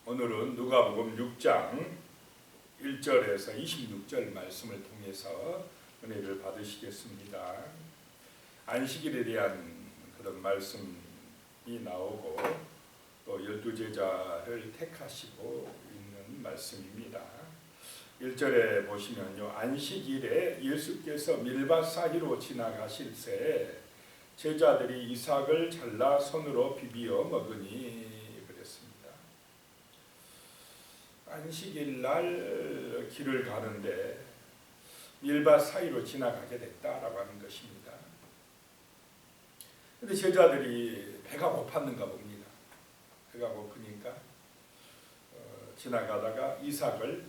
오늘은 누가복음 6장 1절에서 26절 말씀을 통해서 은혜를 받으시겠습니다. 안식일에 대한 그런 말씀이 나오고 또 12제자를 택하시고 있는 말씀입니다. 1절에 보시면요, 안식일에 예수께서 밀밭 사이로 지나가실 새 제자들이 이삭을 잘라 손으로 비비어 먹으니 그랬습니다. 안식일 날 길을 가는데 밀밭 사이로 지나가게 됐다라고 하는 것입니다. 근데 제자들이 배가 고팠는가 봅니다. 배가 고프니까 지나가다가 이삭을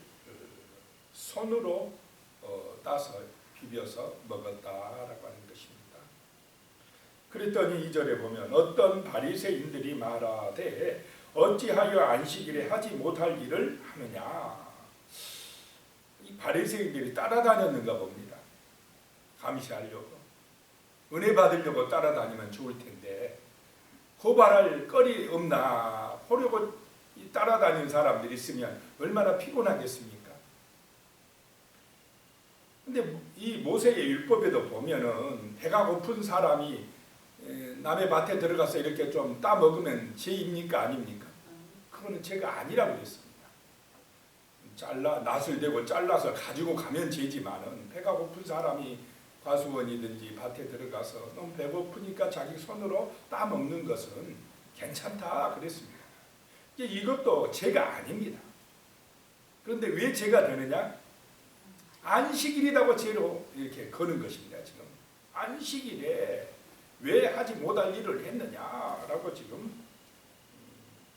손으로 따서 비벼서 먹었다라고 하는 것입니다. 그랬더니 2절에 보면 어떤 바리새인들이 말하되 어찌하여 안식일에 하지 못할 일을 하느냐. 이 바리새인들이 따라다녔는가 봅니다. 감시하려고, 은혜 받으려고 따라다니면 좋을 텐데 고발할 거리 없나 보려고 따라다니는 사람들이 있으면 얼마나 피곤하겠습니까? 근데 이 모세의 율법에도 보면은 배가 고픈 사람이 남의 밭에 들어가서 이렇게 좀 따 먹으면 죄입니까 아닙니까? 그거는 죄가 아니라고 했습니다. 낫을 대고 잘라서 가지고 가면 죄지만은 배가 고픈 사람이 과수원이든지 밭에 들어가서 너무 배고프니까 자기 손으로 따 먹는 것은 괜찮다 그랬습니다. 이것도 죄가 아닙니다. 그런데 왜 죄가 되느냐? 안식일이라고 죄로 이렇게 거는 것입니다. 지금 안식일에 왜 하지 못할 일을 했느냐라고 지금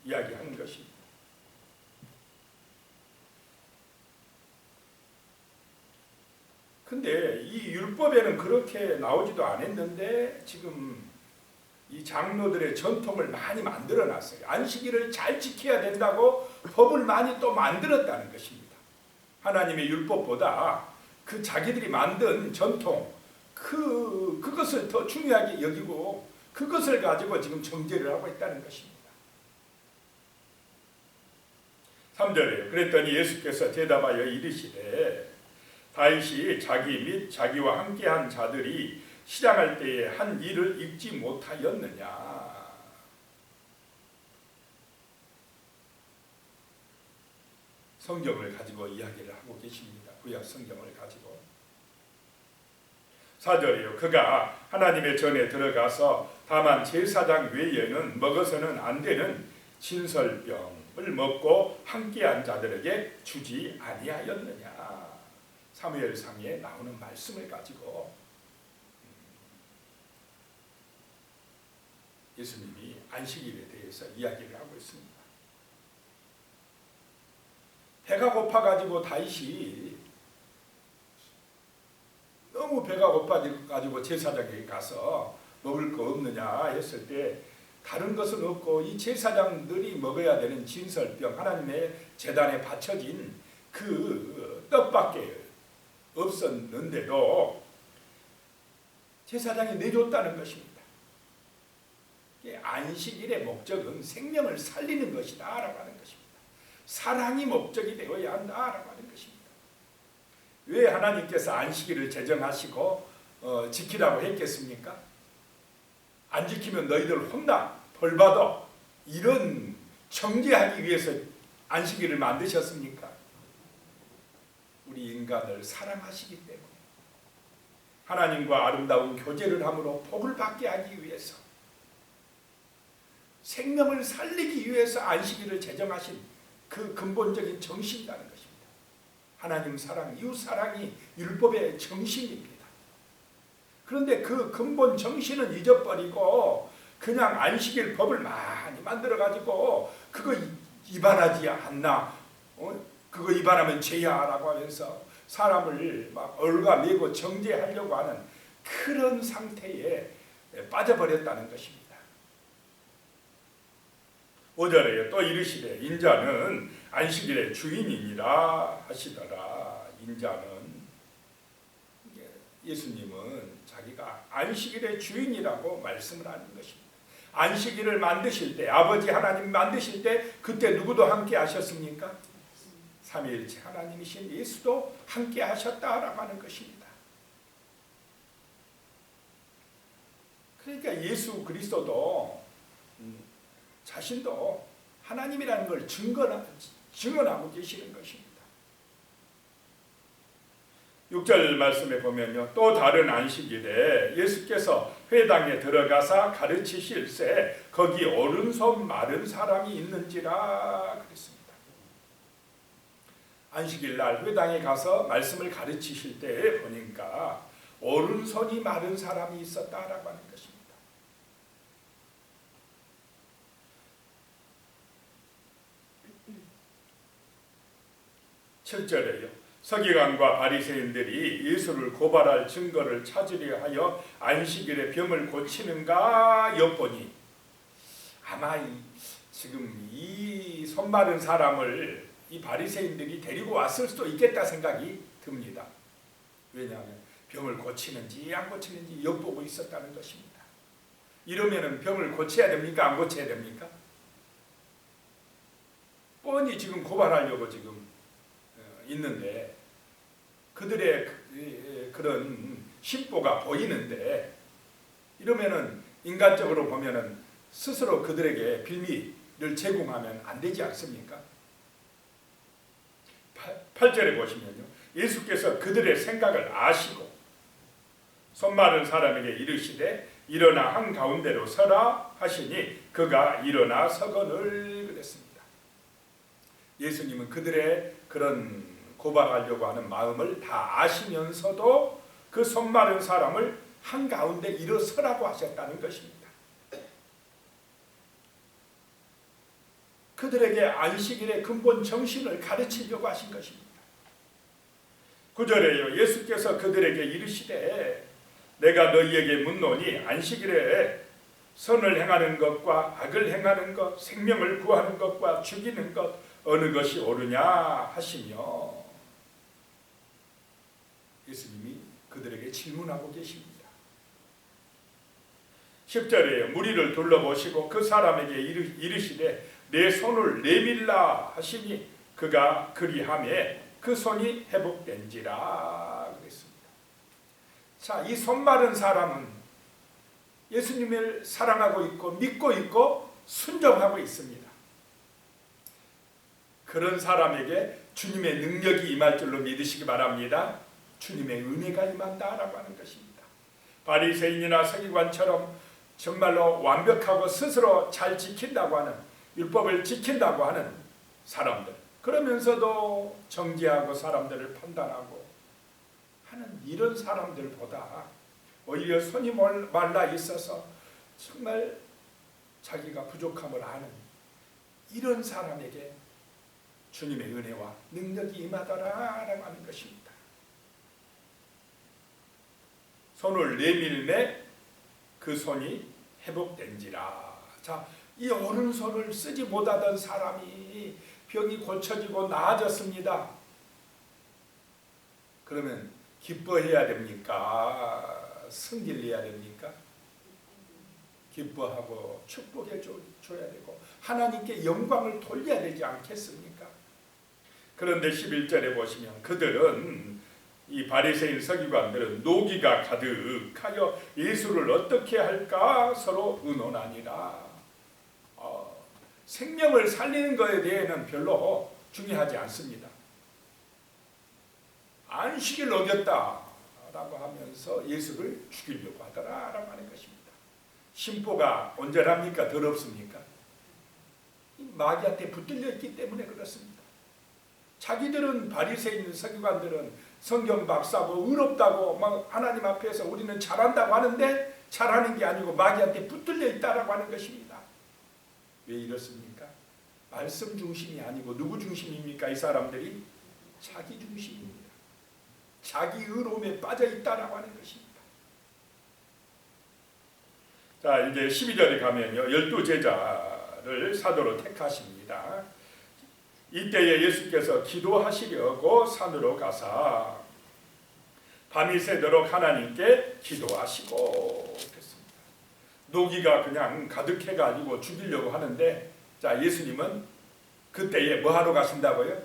이야기하는 것입니다. 근데 이 율법에는 그렇게 나오지도 않았는데 지금 이 장로들의 전통을 많이 만들어 놨어요. 안식일을 잘 지켜야 된다고 법을 많이 또 만들었다는 것입니다. 하나님의 율법보다 그 자기들이 만든 전통, 그것을 더 중요하게 여기고 그것을 가지고 지금 정죄를 하고 있다는 것입니다. 3절에 그랬더니 예수께서 대답하여 이르시되 다윗이 자기 및 자기와 함께한 자들이 실행할 때에 한 일을 잊지 못하였느냐. 성경을 가지고 이야기를 하고 계십니다. 구약 성경을 가지고. 4절이요. 그가 하나님의 전에 들어가서 다만 제사장 외에는 먹어서는 안 되는 진설병을 먹고 함께한 자들에게 주지 아니하였느냐. 사무엘상에 나오는 말씀을 가지고 예수님이 안식일에 대해서 이야기를 하고 있습니다. 배가 고파가지고 다윗이 너무 배가 고파가지고 제사장에게 가서 먹을 거 없느냐 했을 때 다른 것은 없고 이 제사장들이 먹어야 되는 진설병, 하나님의 제단에 바쳐진 그 떡밖에 없었는데도 제사장이 내줬다는 것입니다. 안식일의 목적은 생명을 살리는 것이다 라고 하는 것입니다. 사랑이 목적이 되어야 한다라고 하는 것입니다. 왜 하나님께서 안식일을 제정하시고 지키라고 했겠습니까? 안 지키면 너희들 혼나 벌받아, 이런 정죄하기 위해서 안식일을 만드셨습니까? 우리 인간을 사랑하시기 때문에 하나님과 아름다운 교제를 함으로 복을 받게 하기 위해서, 생명을 살리기 위해서 안식일을 제정하신 그 근본적인 정신이라는 것입니다. 하나님 사랑, 이웃 사랑이 율법의 정신입니다. 그런데 그 근본 정신은 잊어버리고 그냥 안식일 법을 많이 만들어가지고 그거 위반하지 않나, 그거 위반하면 죄야라고 하면서 사람을 막 얼가매고 정죄하려고 하는 그런 상태에 빠져버렸다는 것입니다. 5절에 또 이르시되 인자는 안식일의 주인이니라 하시더라. 인자는, 예수님은 자기가 안식일의 주인이라고 말씀을 하는 것입니다. 안식일을 만드실 때, 아버지 하나님 만드실 때 그때 누구도 함께 하셨습니까? 삼위일체 하나님이신 예수도 함께 하셨다라고 하는 것입니다. 그러니까 예수 그리스도도 자신도 하나님이라는 걸 증언하고 계시는 것입니다. 6절 말씀에 보면요, 또 다른 안식일에 예수께서 회당에 들어가사 가르치실세 거기 오른손 마른 사람이 있는지라 그랬습니다. 안식일 날 회당에 가서 말씀을 가르치실 때 보니까 오른손이 마른 사람이 있었다라고 하는 것입니다. 7절에요. 서기관과 바리새인들이 예수를 고발할 증거를 찾으려 하여 안식일에 병을 고치는가 엿보니 아마 지금 이 손 마른 사람을 이 바리새인들이 데리고 왔을 수도 있겠다 생각이 듭니다. 왜냐하면 병을 고치는지 안 고치는지 엿보고 있었다는 것입니다. 이러면은 병을 고쳐야 됩니까? 안 고쳐야 됩니까? 뻔히 지금 고발하려고 지금 있는데 그들의 그런 심보가 보이는데 이러면은 인간적으로 보면은 스스로 그들에게 빌미를 제공하면 안 되지 않습니까? 8절에 보시면요. 예수께서 그들의 생각을 아시고 손 마른 사람에게 이르시되 일어나 한가운데로 서라 하시니 그가 일어나 서거늘 그랬습니다. 예수님은 그들의 그런 고발하려고 하는 마음을 다 아시면서도 그 손 마른 사람을 한가운데 일어서라고 하셨다는 것입니다. 그들에게 안식일의 근본 정신을 가르치려고 하신 것입니다. 9절에요. 예수께서 그들에게 이르시되 내가 너희에게 묻노니 안식일에 선을 행하는 것과 악을 행하는 것, 생명을 구하는 것과 죽이는 것 어느 것이 옳으냐 하시며 예수님이 그들에게 질문하고 계십니다. 10절에요. 무리를 둘러보시고 그 사람에게 이르시되 내 손을 내밀라 하시니 그가 그리하매 그 손이 회복된지라 그랬습니다. 자, 이 손 마른 사람은 예수님을 사랑하고 있고 믿고 있고 순종하고 있습니다. 그런 사람에게 주님의 능력이 임할 줄로 믿으시기 바랍니다. 주님의 은혜가 임한다라고 하는 것입니다. 바리새인이나 서기관처럼 정말로 완벽하고 스스로 잘 지킨다고 하는 율법을 지킨다고 하는 사람들, 그러면서도 정죄하고 사람들을 판단하고 하는 이런 사람들보다 오히려 손이 말라 있어서 정말 자기가 부족함을 아는 이런 사람에게 주님의 은혜와 능력이 임하더라라고 하는 것입니다. 손을 내밀매 그 손이 회복된지라. 자, 이 오른손을 쓰지 못하던 사람이 병이 고쳐지고 나아졌습니다. 그러면 기뻐해야 됩니까? 승질내야 됩니까? 기뻐하고 축복해 줘야 되고 하나님께 영광을 돌려야 되지 않겠습니까? 그런데 11절에 보시면 그들은 이 바리새인 서기관들은 노기가 가득하여 예수를 어떻게 할까 서로 의논하니라. 생명을 살리는 것에 대해서는 별로 중요하지 않습니다. 안식일 어겼다라고 하면서 예수를 죽이려고 하더라라고 하는 것입니다. 심보가 온전합니까? 더럽습니까? 마귀한테 붙들려 있기 때문에 그렇습니다. 자기들은 바리새인 서기관들은 성경 박사고 의롭다고 막 하나님 앞에서 우리는 잘한다고 하는데 잘하는 게 아니고 마귀한테 붙들려 있다라고 하는 것입니다. 왜 이렇습니까? 말씀 중심이 아니고 누구 중심입니까? 이 사람들이 자기 중심입니다. 자기 의로움에 빠져 있다라고 하는 것입니다. 자, 이제 12절에 가면요, 12제자를 사도로 택하십니다. 이때에 예수께서 기도하시려고 산으로 가사 밤이 새도록 하나님께 기도하시고 그랬습니다. 노기가 그냥 가득해가지고 죽이려고 하는데, 자, 예수님은 그때에 뭐 하러 가신다고요?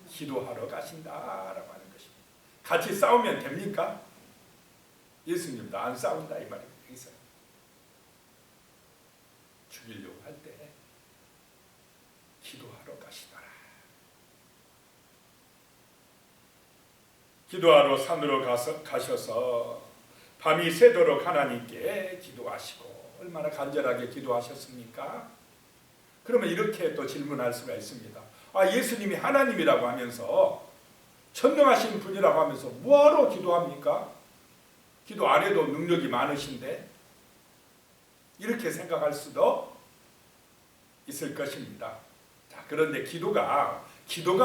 기도하러 가신다라고 하는 것입니다. 같이 싸우면 됩니까? 예수님도 안 싸운다 이 말입니다. 여기서 죽이려고 할 때 기도하러 가시더라. 기도하러 산으로 가셔서 밤이 새도록 하나님께 기도하시고, 얼마나 간절하게 기도하셨습니까? 그러면 이렇게 또 질문할 수가 있습니다. 아, 예수님이 하나님이라고 하면서, 천명하신 분이라고 하면서 뭐하러 기도합니까? 기도 안 해도 능력이 많으신데, 이렇게 생각할 수도 있을 것입니다. 자, 그런데 기도가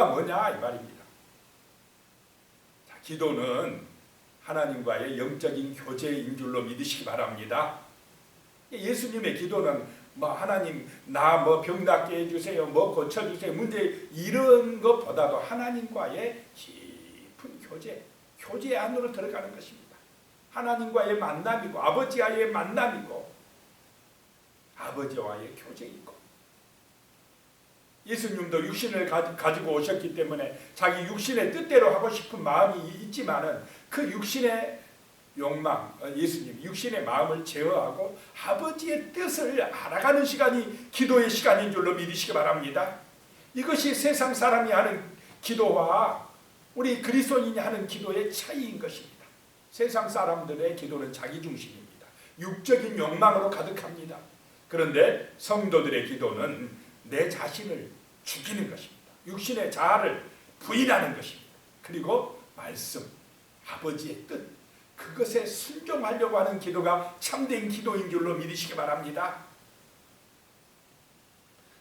뭐냐 이 말입니다. 자, 기도는 하나님과의 영적인 교제인 줄로 믿으시기 바랍니다. 예수님의 기도는 뭐 하나님 나 뭐 병 낫게 해주세요, 뭐 고쳐주세요, 문제 이런 것보다도 하나님과의 깊은 교제 안으로 들어가는 것입니다. 하나님과의 만남이고, 아버지와의 만남이고, 아버지와의 교제이고. 예수님도 육신을 가지고 오셨기 때문에 자기 육신의 뜻대로 하고 싶은 마음이 있지만은 그 육신의 욕망, 예수님 육신의 마음을 제어하고 아버지의 뜻을 알아가는 시간이 기도의 시간인 줄로 믿으시기 바랍니다. 이것이 세상 사람이 하는 기도와 우리 그리스도인이 하는 기도의 차이인 것입니다. 세상 사람들의 기도는 자기 중심입니다. 육적인 욕망으로 가득합니다. 그런데 성도들의 기도는 내 자신을 죽이는 것입니다. 육신의 자아를 부인하는 것입니다. 그리고 말씀, 아버지의 뜻, 그것에 순종하려고 하는 기도가 참된 기도인 줄로 믿으시기 바랍니다.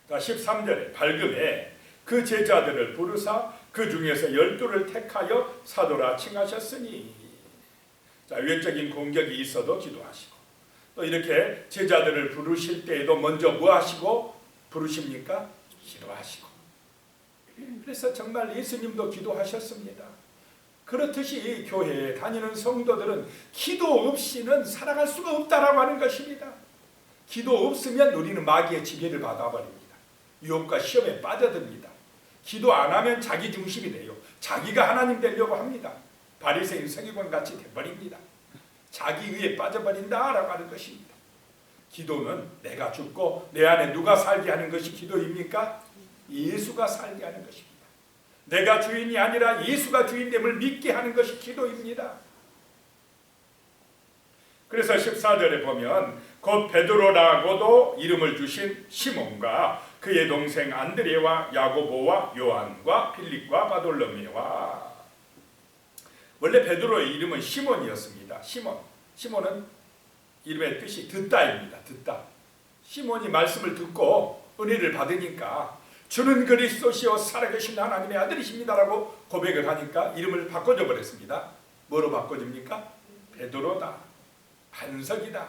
13절에 밝음에 그 제자들을 부르사 그 중에서 12를 택하여 사도라 칭하셨으니. 자, 외적인 공격이 있어도 기도하시고, 또 이렇게 제자들을 부르실 때에도 먼저 뭐 하시고 부르십니까? 기도하시고. 그래서 정말 예수님도 기도하셨습니다. 그렇듯이 교회에 다니는 성도들은 기도 없이는 살아갈 수가 없다라고 하는 것입니다. 기도 없으면 우리는 마귀의 지배를 받아버립니다. 유혹과 시험에 빠져듭니다. 기도 안 하면 자기 중심이 돼요. 자기가 하나님 되려고 합니다. 바리새인 서기관 같이 돼버립니다. 자기 위에 빠져버린다라고 하는 것입니다. 기도는 내가 죽고 내 안에 누가 살게 하는 것이 기도입니까? 예수가 살게 하는 것입니다. 내가 주인이 아니라 예수가 주인됨을 믿게 하는 것이 기도입니다. 그래서 14절에 보면 곧 베드로라고도 이름을 주신 시몬과 그의 동생 안드레와 야고보와 요한과 필립과 바돌로메와. 원래 베드로의 이름은 시몬이었습니다. 시몬은 이름의 뜻이 듣다입니다. 듣다. 시몬이 말씀을 듣고 은혜를 받으니까 주는 그리스도시요 살아계신 하나님의 아들이십니다라고 고백을 하니까 이름을 바꿔줘 버렸습니다. 뭐로 바꿔줍니까? 베드로다. 반석이다.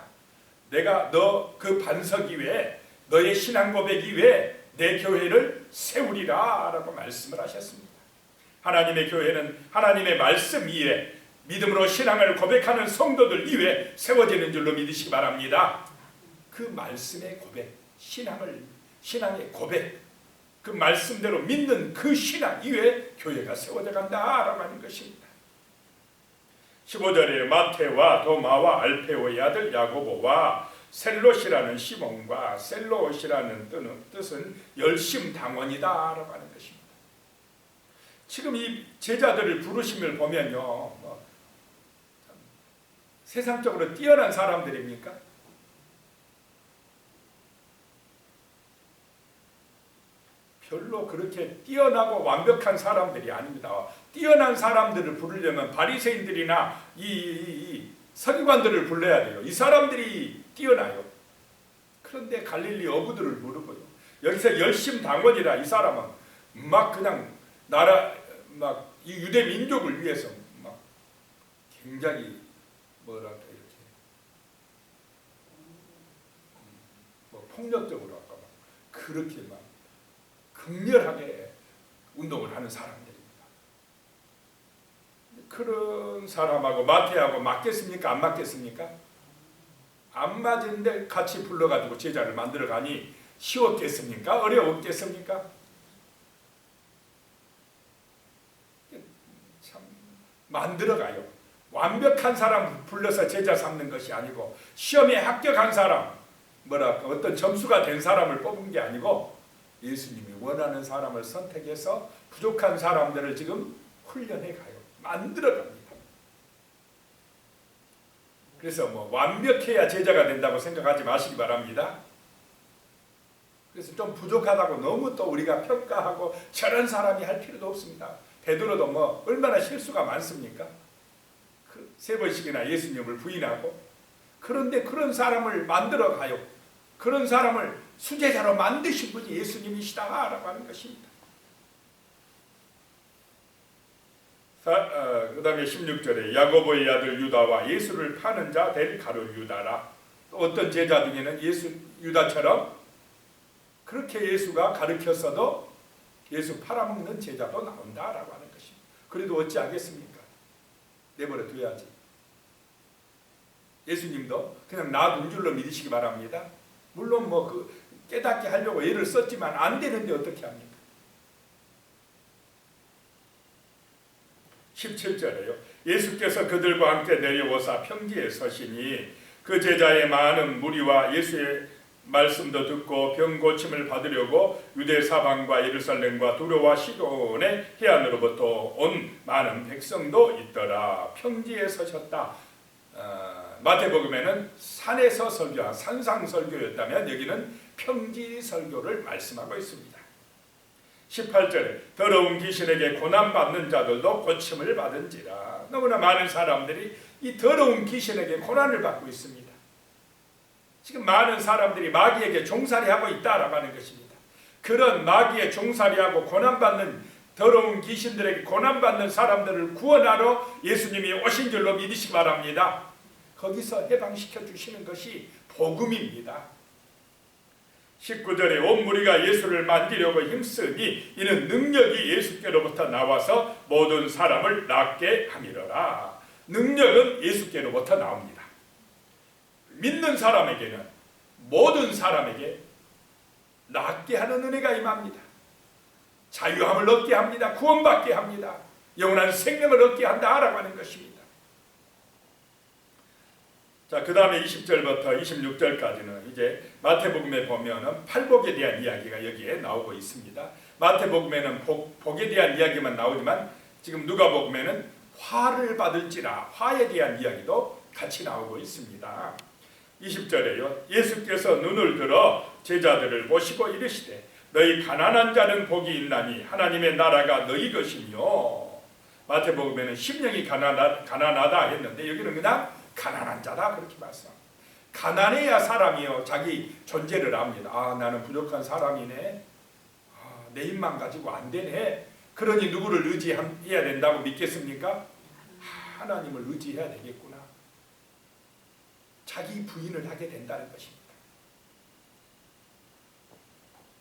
내가 너 그 반석 위에, 너의 신앙 고백 위에 내 교회를 세우리라 라고 말씀을 하셨습니다. 하나님의 교회는 하나님의 말씀 위에 믿음으로 신앙을 고백하는 성도들 위에 세워지는 줄로 믿으시기 바랍니다. 그 말씀의 고백, 신앙의 고백, 그 말씀대로 믿는 그 신앙 위에 교회가 세워져 간다라고 하는 것입니다. 15절에 마테와 도마와 알페오의 아들 야고보와 셀롯이라는 시몬과, 셀롯이라는 뜻은 열심당원이다라고 하는 것입니다. 지금 이 제자들을 부르심을 보면요, 세상적으로 뛰어난 사람들입니까? 별로 그렇게 뛰어나고 완벽한 사람들이 아닙니다. 뛰어난 사람들을 부르려면 바리새인들이나 이 서기관들을 불러야 돼요. 이 사람들이 뛰어나요. 그런데 갈릴리 어부들을 부르고요. 여기서 열심당원이라, 이 사람은 막 그냥 막 이 유대 민족을 위해서 막 굉장히 뭐랄까 이렇게 뭐 폭력적으로 아까 막 그렇게 막 극렬하게 운동을 하는 사람들입니다. 그런 사람하고 마태하고 맞겠습니까? 안 맞겠습니까? 안 맞은데 같이 불러가지고 제자를 만들어가니 쉬웠겠습니까? 어려웠겠습니까? 참 만들어가요. 완벽한 사람 불러서 제자 삼는 것이 아니고 시험에 합격한 사람, 뭐랄까 어떤 점수가 된 사람을 뽑은 게 아니고 예수님이 원하는 사람을 선택해서 부족한 사람들을 지금 훈련해 가요. 만들어 갑니다. 그래서 뭐 완벽해야 제자가 된다고 생각하지 마시기 바랍니다. 그래서 좀 부족하다고 너무 또 우리가 평가하고 저런 사람이 할 필요도 없습니다. 베드로도 뭐 얼마나 실수가 많습니까? 3번씩이나 예수님을 부인하고, 그런데 그런 사람을 만들어 가요. 그런 사람을 수제자로 만드신 분이 예수님이시다라고 하는 것입니다. 그 다음에 16절에 야고보의 아들 유다와 예수를 파는 자 될 가룟 유다라. 또 어떤 제자 중에는 유다처럼 그렇게 예수가 가르쳤어도 예수 팔아먹는 제자도 나온다라고 하는 것입니다. 그래도 어찌하겠습니까? 내버려 둬야지. 예수님도 그냥 놔둔 줄로 믿으시기 바랍니다. 물론 뭐 그 깨닫게 하려고 애를 썼지만 안 되는데 어떻게 합니까? 17절에요. 예수께서 그들과 함께 내려오사 평지에 서시니 그 제자의 많은 무리와 예수의 말씀도 듣고 병 고침을 받으려고 유대 사방과 예루살렘과 두로와 시돈의 해안으로부터 온 많은 백성도 있더라. 평지에 서셨다. 마태복음에는 산에서 설교한 산상 설교였다면 여기는 평지 설교를 말씀하고 있습니다. 18절에 더러운 귀신에게 고난받는 자들도 고침을 받은지라. 너무나 많은 사람들이 이 더러운 귀신에게 고난을 받고 있습니다. 지금 많은 사람들이 마귀에게 종살이하고 있다라고 하는 것입니다. 그런 마귀에 종살이하고 고난받는 더러운 귀신들에게 고난받는 사람들을 구원하러 예수님이 오신 줄로 믿으시기 바랍니다. 거기서 해방시켜 주시는 것이 복음입니다. 19절에 온 무리가 예수를 만지려고 힘쓰니 이는 능력이 예수께로부터 나와서 모든 사람을 낫게 함이로라. 능력은 예수께로부터 나옵니다. 믿는 사람에게는 모든 사람에게 낫게 하는 은혜가 임합니다. 자유함을 얻게 합니다. 구원받게 합니다. 영원한 생명을 얻게 한다라고 하는 것입니다. 자, 그 다음에 20절부터 26절까지는 이제 마태복음에 보면은 팔복에 대한 이야기가 여기에 나오고 있습니다. 마태복음에는 복에 대한 이야기만 나오지만 지금 누가복음에는 화를 받을지라 화에 대한 이야기도 같이 나오고 있습니다. 20절에요. 예수께서 눈을 들어 제자들을 보시고 이르시되 너희 가난한 자는 복이 있나니 하나님의 나라가 너희 것이며. 마태복음에는 심령이 가난하다 했는데 여기는 그냥 가난한 자다 그렇게 말씀합니다. 가난해야 사람이요 자기 존재를 압니다. 아, 나는 부족한 사람이네. 아, 내 힘만 가지고 안 되네. 그러니 누구를 의지해야 된다고 믿겠습니까? 하나님을 의지해야 되겠구나. 자기 부인을 하게 된다는 것입니다.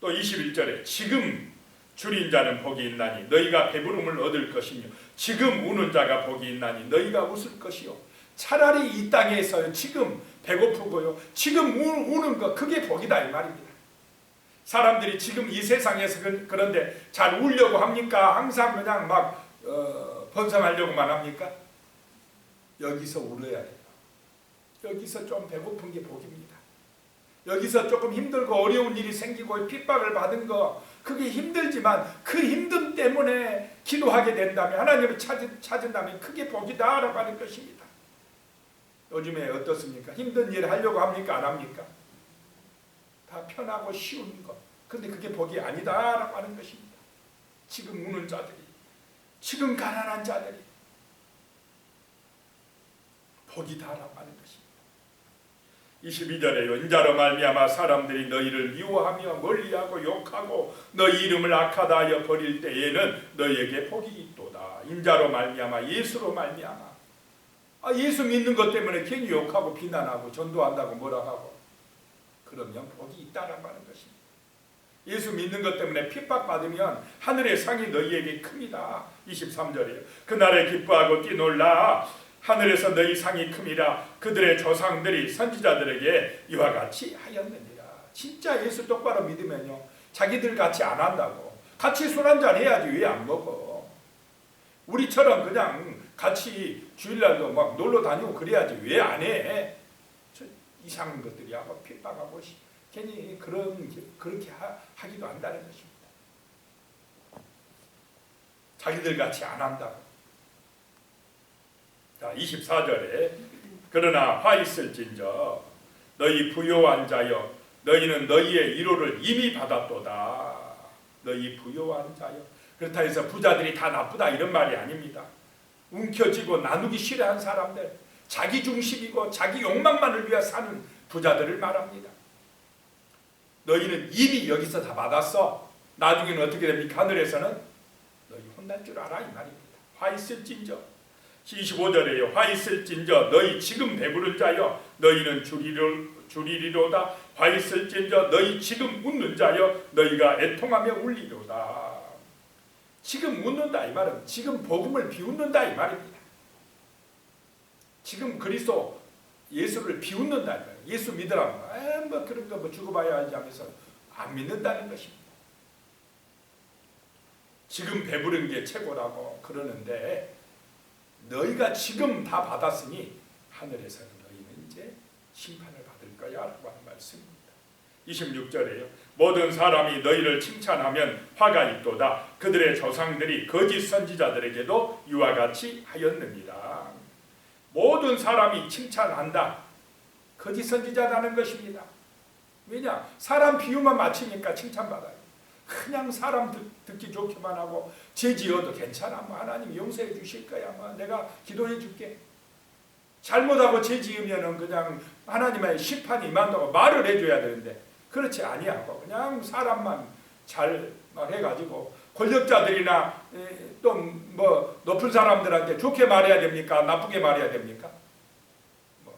또 21절에 지금 줄인 자는 복이 있나니 너희가 배부름을 얻을 것이며 지금 우는 자가 복이 있나니 너희가 웃을 것이요. 차라리 이 땅에서 지금 배고프고요 지금 우는 거 그게 복이다 이 말입니다. 사람들이 지금 이 세상에서 그런데 잘 울려고 합니까? 항상 그냥 막 번성하려고만 합니까? 여기서 울어야 돼요. 여기서 좀 배고픈 게 복입니다. 여기서 조금 힘들고 어려운 일이 생기고 핍박을 받은 거 그게 힘들지만 그 힘듦 때문에 기도하게 된다면 하나님을 찾은다면 그게 복이다라고 하는 것입니다. 요즘에 어떻습니까? 힘든 일 하려고 합니까? 안 합니까? 다 편하고 쉬운 것. 근데 그게 복이 아니다라고 하는 것입니다. 지금 우는 자들이, 지금 가난한 자들이 복이다라고 하는 것입니다. 22절에요. 인자로 말미암아 사람들이 너희를 미워하며 멀리하고 욕하고 너희 이름을 악하다 하여 버릴 때에는 너희에게 복이 있도다. 인자로 말미암아 예수로 말미암아. 아, 예수 믿는 것 때문에 괜히 욕하고 비난하고 전도한다고 뭐라 하고 그러면 복이 있다라고 하는 것입니다. 예수 믿는 것 때문에 핍박받으면 하늘의 상이 너희에게 큽니다. 23절이에요. 그날에 기뻐하고 뛰놀라 하늘에서 너희 상이 큼이라 그들의 조상들이 선지자들에게 이와 같이 하였느니라. 진짜 예수 똑바로 믿으면요, 자기들 같이 안 한다고. 같이 술 한잔 해야지 왜 안 먹어. 우리처럼 그냥 같이 주일날도 막 놀러 다니고 그래야지 왜 안 해. 이상한 것들이 하고 핍박하고 괜히 그렇게 하기도 한다는 것입니다. 자기들 같이 안 한다고. 자, 24절에 그러나 화 있을진저 너희 부요한 자여 너희는 너희의 위로를 이미 받았도다. 너희 부요한 자여. 그렇다 해서 부자들이 다 나쁘다 이런 말이 아닙니다. 움켜쥐고 나누기 싫어한 사람들, 자기 중심이고 자기 욕망만을 위해 사는 부자들을 말합니다. 너희는 이미 여기서 다 받았어. 나중에는 어떻게 됩니까? 하늘에서는 너희 혼날 줄 알아 이 말입니다. 화 있을진저 25절에요. 화 있을진저 너희 지금 배부른 자여 너희는 주리리로다. 화 있을진저 너희 지금 웃는 자여 너희가 애통하며 울리로다. 지금 웃는다 이 말은 지금 복음을 비웃는다 이 말입니다. 지금 그리스도 예수를 비웃는다 이 말이에요. 예수 믿으라면 뭐 그런 거 뭐 죽어봐야 알지 하면서 안 믿는다는 것입니다. 지금 배부른 게 최고라고 그러는데 너희가 지금 다 받았으니 하늘에서는 너희는 이제 심판을 받을 거야 라고 하는 말씀입니다. 26절에요. 모든 사람이 너희를 칭찬하면 화가 있도다. 그들의 조상들이 거짓 선지자들에게도 이와 같이 하였느니라. 모든 사람이 칭찬한다. 거짓 선지자라는 것입니다. 왜냐? 사람 비유만 맞추니까 칭찬받아요. 그냥 사람 듣기 좋게만 하고 죄 지어도 괜찮아. 뭐 하나님 용서해 주실 거야. 뭐 내가 기도해 줄게. 잘못하고 죄 지으면은 그냥 하나님의 심판이 임한다고 말을 해줘야 되는데 그렇지 아니하고 그냥 사람만 잘 해가지고 권력자들이나 또 뭐 높은 사람들한테 좋게 말해야 됩니까? 나쁘게 말해야 됩니까? 뭐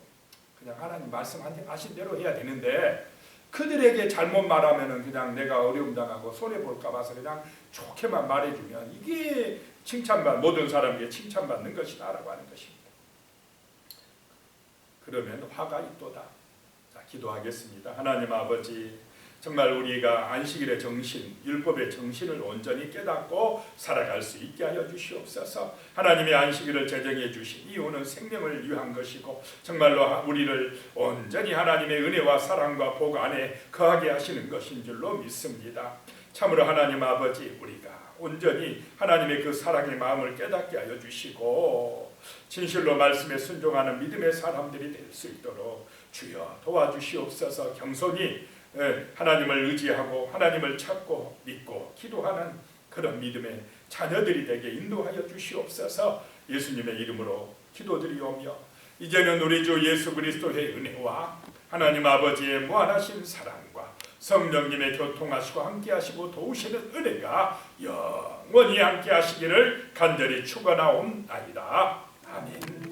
그냥 하나님 말씀하신 대로 해야 되는데 그들에게 잘못 말하면은 그냥 내가 어려움 당하고 손해 볼까 봐서 그냥 좋게만 말해주면 이게 모든 사람에게 칭찬받는 것이다라고 하는 것입니다. 그러면 화가 있도다. 자, 기도하겠습니다. 하나님 아버지, 정말 우리가 안식일의 정신, 율법의 정신을 온전히 깨닫고 살아갈 수 있게 하여 주시옵소서. 하나님의 안식일을 제정해 주신 이유는 생명을 위한 것이고 정말로 우리를 온전히 하나님의 은혜와 사랑과 복 안에 거하게 하시는 것인 줄로 믿습니다. 참으로 하나님 아버지, 우리가 온전히 하나님의 그 사랑의 마음을 깨닫게 하여 주시고 진실로 말씀에 순종하는 믿음의 사람들이 될 수 있도록 주여 도와주시옵소서. 겸손히 하나님을 의지하고 하나님을 찾고 믿고 기도하는 그런 믿음의 자녀들이 되게 인도하여 주시옵소서. 예수님의 이름으로 기도드리오며 이제는 우리 주 예수 그리스도의 은혜와 하나님 아버지의 무한하신 사랑과 성령님의 교통하시고 함께하시고 도우시는 은혜가 영원히 함께하시기를 간절히 축원하옵나이다. 아멘.